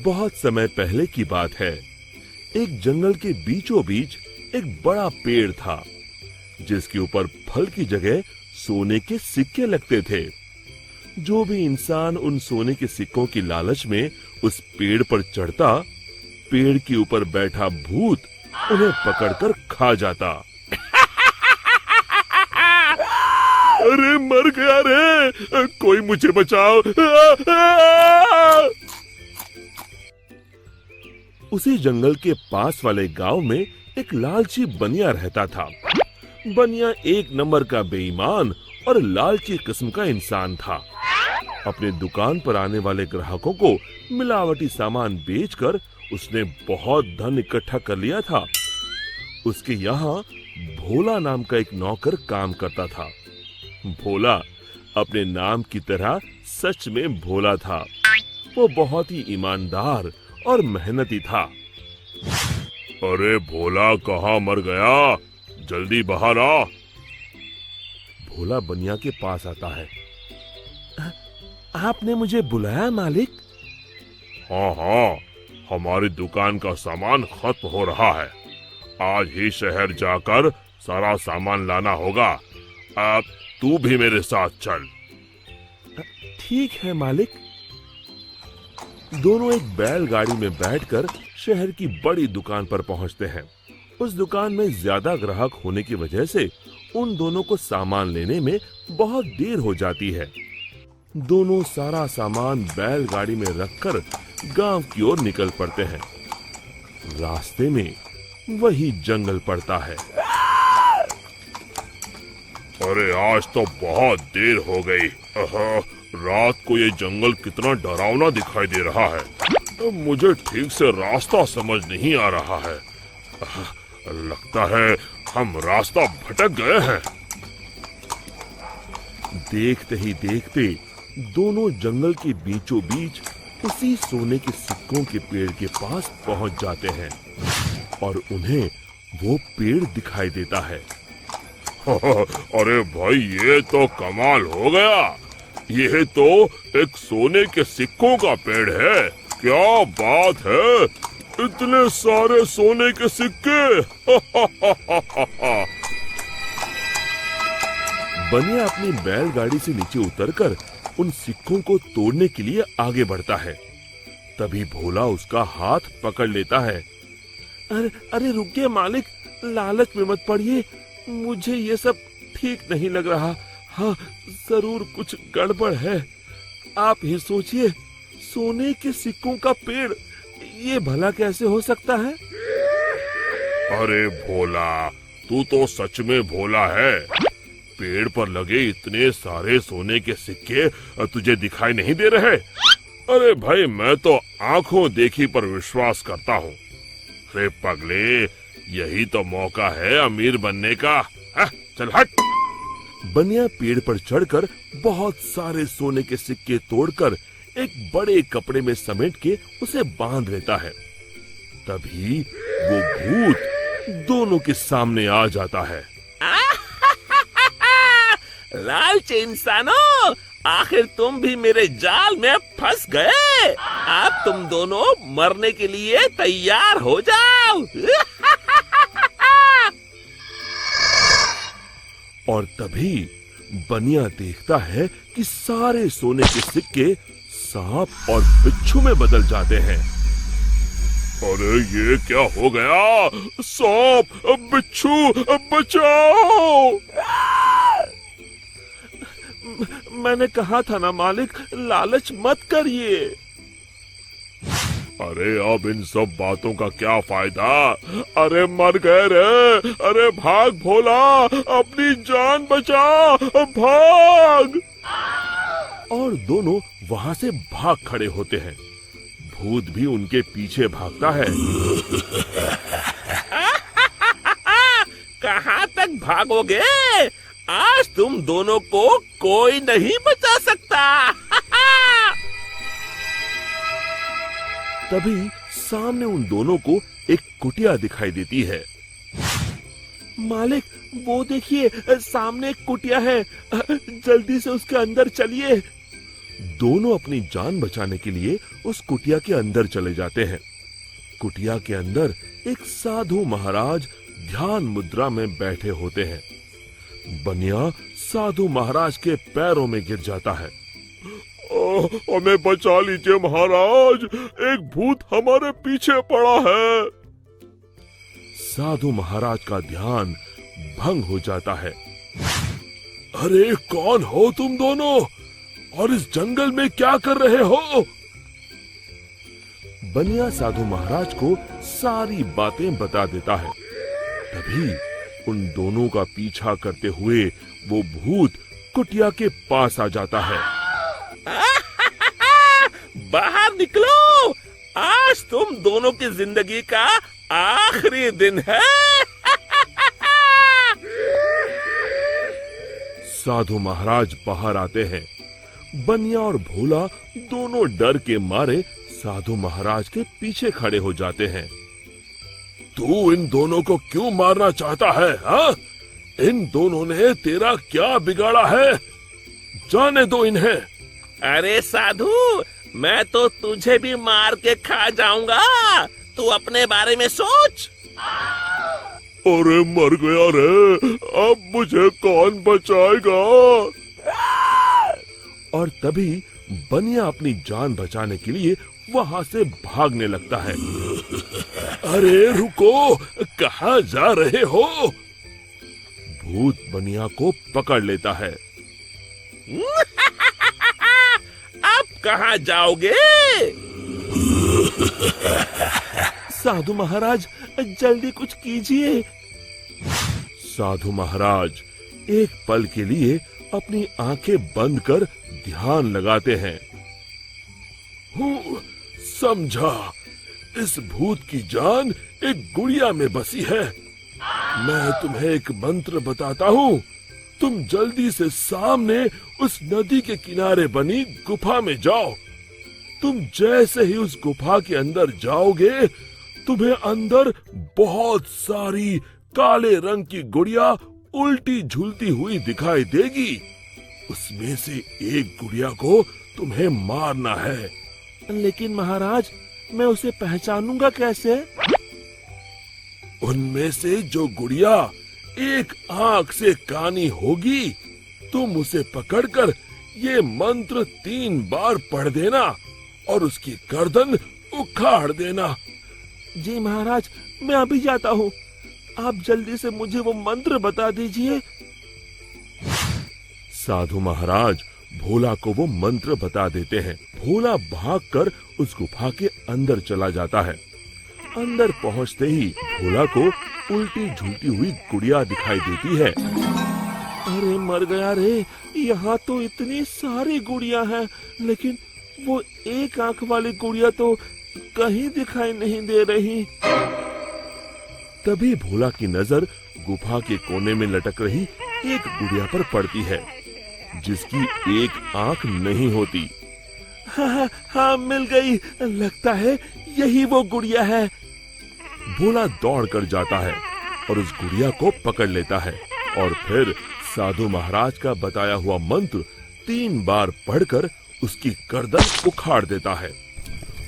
बहुत समय पहले की बात है। एक जंगल के बीचों बीच एक बड़ा पेड़ था, जिसके ऊपर फल की जगह सोने के सिक्के लगते थे। जो भी इंसान उन सोने के सिक्कों की लालच में उस पेड़ पर चढ़ता, पेड़ के ऊपर बैठा भूत उन्हें पकड़कर खा जाता। अरे मर गया रे, कोई मुझे बचाओ। उसी जंगल के पास वाले गांव में एक लालची बनिया रहता था। बनिया एक नंबर का बेईमान और लालची किस्म का इंसान था। अपने दुकान पर आने वाले ग्राहकों को मिलावटी सामान बेचकर उसने बहुत धन इकट्ठा कर लिया था। उसके यहाँ भोला नाम का एक नौकर काम करता था। भोला अपने नाम की तरह सच में भोला था। वो बहुत ही ईमानदार और मेहनती था। अरे भोला कहाँ मर गया, जल्दी बाहर आ। भोला बनिया के पास आता है। आपने मुझे बुलाया मालिक? हाँ हाँ, हमारी दुकान का सामान खत्म हो रहा है। आज ही शहर जाकर सारा सामान लाना होगा। अब तू भी मेरे साथ चल। ठीक है मालिक। दोनों एक बैलगाड़ी में बैठकर शहर की बड़ी दुकान पर पहुंचते हैं। उस दुकान में ज्यादा ग्राहक होने की वजह से उन दोनों को सामान लेने में बहुत देर हो जाती है। दोनों सारा सामान बैलगाड़ी में रखकर गांव की ओर निकल पड़ते हैं। रास्ते में वही जंगल पड़ता है। अरे आज तो बहुत देर हो गई। रात को ये जंगल कितना डरावना दिखाई दे रहा है। मुझे ठीक से रास्ता समझ नहीं आ रहा है। लगता है हम रास्ता भटक गए हैं। देखते ही देखते दोनों जंगल के बीचों बीच उसी सोने के सिक्कों के पेड़ के पास पहुंच जाते हैं और उन्हें वो पेड़ दिखाई देता है। अरे भाई, ये तो कमाल हो गया। ये तो एक सोने के सिक्कों का पेड़ है। क्या बात है, इतने सारे सोने के सिक्के। बनिया अपनी बैलगाड़ी से नीचे उतरकर उन सिक्कों को तोड़ने के लिए आगे बढ़ता है। तभी भोला उसका हाथ पकड़ लेता है। अरे रुकिए मालिक, लालच में मत पड़िए। मुझे ये सब ठीक नहीं लग रहा। हाँ, जरूर कुछ गड़बड़ है। आप ही सोचिए, सोने के सिक्कों का पेड़, ये भला कैसे हो सकता है? अरे भोला, तू तो सच में भोला है। पेड़ पर लगे इतने सारे सोने के सिक्के तुझे दिखाई नहीं दे रहे? अरे भाई, मैं तो आंखों देखी पर विश्वास करता हूँ। अरे पगले, यही तो मौका है अमीर बनने का। चल हट। बनिया पेड़ पर चढ़कर बहुत सारे सोने के सिक्के तोड़कर एक बड़े कपड़े में समेट के उसे बांध लेता है। तभी वो भूत दोनों के सामने आ जाता है। लालची इंसानों, आखिर तुम भी मेरे जाल में फंस गए। अब तुम दोनों मरने के लिए तैयार हो जाओ। और तभी बनिया देखता है कि सारे सोने के सिक्के सांप और बिच्छू में बदल जाते हैं। अरे ये क्या हो गया? सांप, बिच्छू, बचाओ! मैंने कहा था ना मालिक, लालच मत करिए। अरे अब इन सब बातों का क्या फायदा? अरे मर गए रे। अरे भाग भोला, अपनी जान बचा, भाग! और दोनों वहां से भाग खड़े होते हैं। भूत भी उनके पीछे भागता है। कहाँ तक भागोगे? आज तुम दोनों को कोई नहीं बचा सकता। तभी सामने उन दोनों को एक कुटिया दिखाई देती है। मालिक, वो देखिए, सामने एक कुटिया है। जल्दी से उसके अंदर चलिए। दोनों अपनी जान बचाने के लिए उस कुटिया के अंदर चले जाते हैं। कुटिया के अंदर एक साधु महाराज ध्यान मुद्रा में बैठे होते हैं। बनिया साधु महाराज के पैरों में गिर जाता है। हमें बचा लीजिए महाराज, एक भूत हमारे पीछे पड़ा है। साधु महाराज का ध्यान भंग हो जाता है। अरे कौन हो तुम दोनों और इस जंगल में क्या कर रहे हो? बनिया साधु महाराज को सारी बातें बता देता है। तभी उन दोनों का पीछा करते हुए वो भूत कुटिया के पास आ जाता है। बाहर निकलो, आज तुम दोनों की जिंदगी का आखिरी दिन है। साधु महाराज बाहर आते हैं। बनिया और भोला दोनों डर के मारे साधु महाराज के पीछे खड़े हो जाते हैं। तू इन दोनों को क्यों मारना चाहता है? हाँ? इन दोनों ने तेरा क्या बिगाड़ा है? जाने दो इन्हें। अरे साधु, मैं तो तुझे भी मार के खा जाऊंगा, तू अपने बारे में सोच। अरे मर गया रे, अब मुझे कौन बचाएगा? और तभी बनिया अपनी जान बचाने के लिए वहां से भागने लगता है। अरे रुको, कहाँ जा रहे हो? भूत बनिया को पकड़ लेता है। अब कहाँ जाओगे? साधु महाराज, जल्दी कुछ कीजिए। साधु महाराज एक पल के लिए अपनी आंखें बंद कर ध्यान लगाते हैं। समझा, इस भूत की जान एक गुड़िया में बसी है। मैं तुम्हें एक मंत्र बताता हूँ, तुम जल्दी से सामने उस नदी के किनारे बनी गुफा में जाओ। तुम जैसे ही उस गुफा के अंदर जाओगे, तुम्हें अंदर बहुत सारी काले रंग की गुड़िया उल्टी झूलती हुई दिखाई देगी। उसमें से एक गुड़िया को तुम्हें मारना है। लेकिन महाराज, मैं उसे पहचानूंगा कैसे? उनमें से जो गुड़िया एक आंख से कानी होगी, तुम उसे पकड़कर ये मंत्र 3 बार पढ़ देना और उसकी गर्दन उखाड़ देना। जी महाराज, मैं अभी जाता हूँ। आप जल्दी से मुझे वो मंत्र बता दीजिए। साधु महाराज भोला को वो मंत्र बता देते हैं। भोला भागकर उस गुफा के अंदर चला जाता है। अंदर पहुंचते ही भोला को उल्टी झूलती हुई गुड़िया दिखाई देती है। अरे मर गया रे, यहाँ तो इतनी सारी गुड़िया हैं, लेकिन वो एक आंख वाली गुड़िया तो कहीं दिखाई नहीं दे रही। तभी भोला की नजर गुफा के कोने में लटक रही एक गुड़िया पर पड़ती है, जिसकी एक आंख नहीं होती। हाँ, मिल गई, लगता है यही वो गुड़िया है। भोला दौड़ कर जाता है और उस गुड़िया को पकड़ लेता है और फिर साधु महाराज का बताया हुआ मंत्र 3 बार पढ़कर उसकी गर्दन उखाड़ देता है।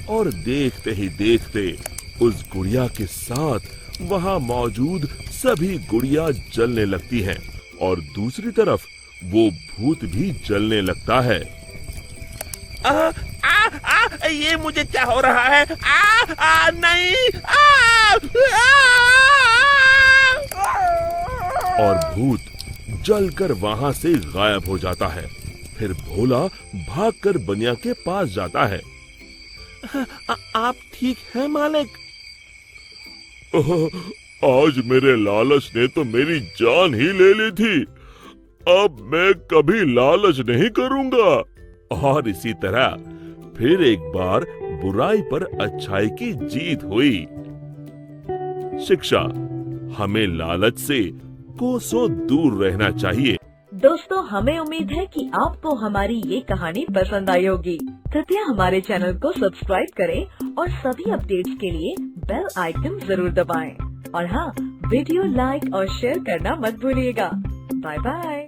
और देखते ही देखते उस गुड़िया के साथ वहां मौजूद सभी गुड़िया जलने लगती हैं और दूसरी तरफ वो भूत भी जलने लगता है। ये मुझे क्या हो रहा है? नहीं! और भूत जलकर वहां से गायब हो जाता है। फिर भोला भागकर बनिया के पास जाता है। आप ठीक हैं मालिक? आज मेरे लालच ने तो मेरी जान ही ले ली थी। अब मैं कभी लालच नहीं करूंगा। और इसी तरह फिर एक बार बुराई पर अच्छाई की जीत हुई। शिक्षा, हमें लालच से कोसों दूर रहना चाहिए। दोस्तों, हमें उम्मीद है कि आपको हमारी ये कहानी पसंद आई होगी। कृपया हमारे चैनल को सब्सक्राइब करें और सभी अपडेट्स के लिए बेल आइकन जरूर दबाएं। और हाँ, वीडियो लाइक और शेयर करना मत भूलिएगा। Bye bye.